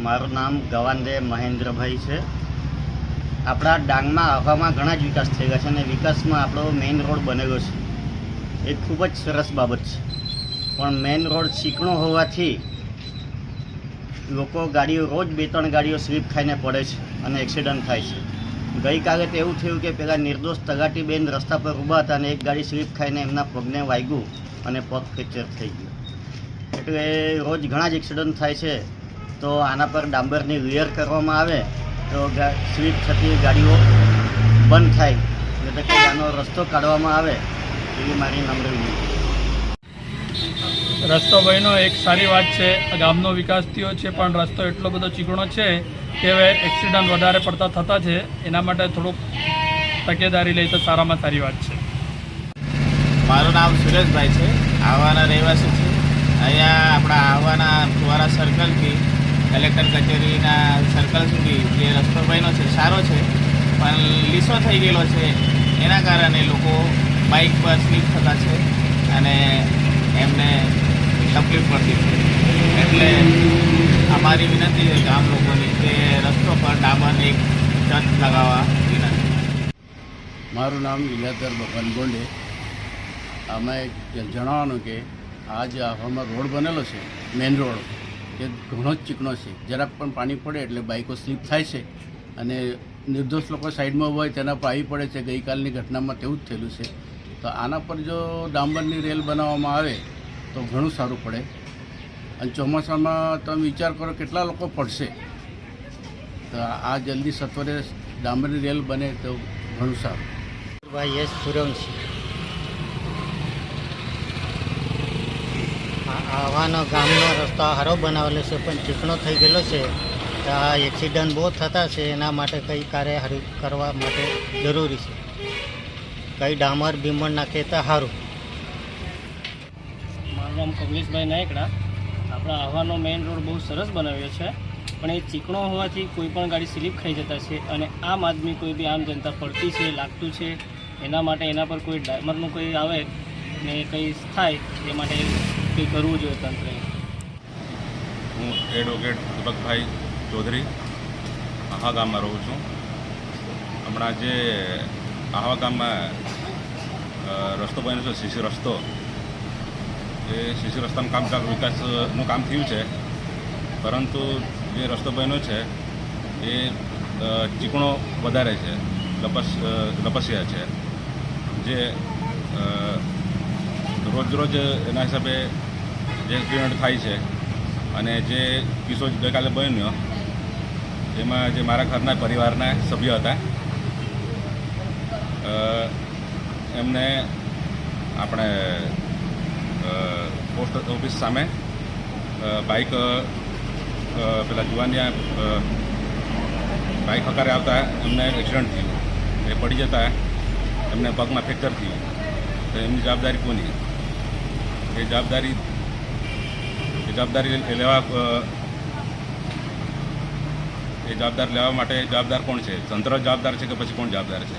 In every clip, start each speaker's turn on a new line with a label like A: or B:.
A: મારું નામ ગવાંદે મહેન્દ્રભાઈ છે। આપણા ડાંગમાં આહવામાં ઘણા જ વિકાસ થઈ ગયા છે અને વિકાસમાં આપણો મેઇન રોડ બનેલો છે એ ખૂબ જ સરસ બાબત છે, પણ મેઇન રોડ ચીકણો હોવાથી લોકો ગાડીઓ રોજ 2-3 ગાડીઓ સ્લીપ ખાઈને પડે છે અને એક્સિડન્ટ થાય છે। ગઈકાલે તો એવું થયું કે પેલા નિર્દોષ તગાટીબેન રસ્તા પર ઊભા હતા અને એક ગાડી સ્લીપ ખાઈને એમના પગને વાગ્યું અને પગ ફ્રેક્ચર થઈ ગયો। એટલે રોજ ઘણા જ એક્સિડન્ટ થાય છે, તો આના પર ડાંબરની લેયર કરવામાં આવે તો સ્લીપ થતી ગાડીઓ બંધ થાય, એટલે કે આનો રસ્તો કાઢવામાં આવે એવી મારી નમ્ર વિનંતી।
B: રસ્તો બન્યો એક સારી વાત છે, ગામનો વિકાસ થયો છે, પણ રસ્તો એટલો બધો ચીકણો છે કે હવે એક્સિડન્ટ વધારે પડતા થતા છે। એના માટે થોડુંક તકેદારી લઈ તો સારામાં સારી વાત છે।
C: મારું નામ સુરેશભાઈ છે, આહવાના રહેવાસી છે। અહીંયા આપણા આહવાના ફુવારા સર્કલથી કલેક્ટર કચેરીના સર્કલ સુધી જે રસ્તો બન્યો છે સારો છે, પણ લીસો થઈ ગયેલો છે, એના કારણે લોકો બાઇક પર સ્લીપ થતા છે અને એમને તકલીફ પડતી છે। એટલે અમારી વિનંતી છે ગામ લોકોની કે રસ્તો પર ડામર એક છત લગાવવા વિનંતી।
D: મારું નામ ઇલાદર ભગવાન ગોંડે। અમે જણાવવાનું કે આ જે આહવામાં રોડ બનેલો છે મેઇન રોડ એ ઘણો જ ચીકણો છે, જરાક પણ પાણી પડે એટલે બાઇકો સ્લીપ થાય છે અને નિર્દોષ લોકો સાઈડમાં હોય તેના પર આવી પડે છે। ગઈકાલની ઘટનામાં તેવું જ થયેલું છે, તો આના પર જો ડાંબરની રેલ બનાવવામાં આવે તો ઘણું સારું પડે। અને ચોમાસામાં તમે વિચાર કરો કેટલા લોકો પડશે, તો આ જલ્દી સત્વરે ડાંબરની રેલ બને તો ઘણું સારું।
A: ભાઈ એસ સુરવંશી, આહવાનો ગામનો રસ્તો સારો બનાવેલો છે પણ ચીકણો થઈ ગયેલો છે, તો આ એક્સિડન્ટ બહુ થતા છે। એના માટે કંઈ કાર્ય કરવા માટે જરૂરી છે, કંઈ ડામર બીમર નાખે તો સારું।
E: મારું નામ કમલેશભાઈ નાયકડા। આપણા આહવાનો મેઇન રોડ બહુ સરસ બનાવ્યો છે, પણ એ ચીકણો હોવાથી કોઈ પણ ગાડી સ્લીપ ખાઈ જતા છે અને આમ આદમી કોઈ બી આમ જનતા પડતી છે, લાગતું છે। એના માટે એના પર કોઈ ડામરનું કોઈ આવે ને કંઈ થાય એ માટે કંઈ કરવું જોઈએ તંત્રએ।
F: હું એડવોકેટ દીપકભાઈ ચૌધરી આહવા ગામમાં રહું છું। હમણાં જે આહવા ગામમાં રસ્તો બન્યો છે સીસી રસ્તો, એ સીસી રસ્તાનું કામ ચાલુ વિકાસનું કામ થયું છે, પરંતુ જે રસ્તો બન્યો છે એ ચીકણો વધારે છે, લપસિયા છે, જે રોજ એના હિસાબે જે એક્સિડન્ટ થાય છે। અને જે કિસ્સો ગઈકાલે બન્યો એમાં જે મારા ઘરના પરિવારના સભ્ય હતા એમને આપણે પોસ્ટ ઓફિસ સામે બાઇક પેલા જુવાનિયા બાઇક હકારે આવતા એમને એક્સિડન્ટ થયું, એ પડી જતા એમને પગમાં ફ્રેક્ચર થયું, તો એમની જવાબદારી કોની? એ જવાબદારી લેવા માટે જવાબદાર કોણ છે? તંત્ર જવાબદાર છે કે પછી કોણ જવાબદાર છે?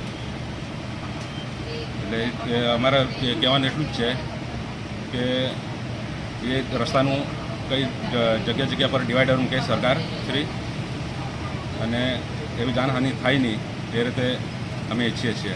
F: એટલે અમારે કહેવાનું એટલું જ છે કે એ રસ્તાનું કઈ જગ્યા પર ડિવાઈડર મૂકે સરકાર શ્રી, અને એવી જાનહાનિ થાય નહીં એ રીતે અમે ઈચ્છીએ છીએ।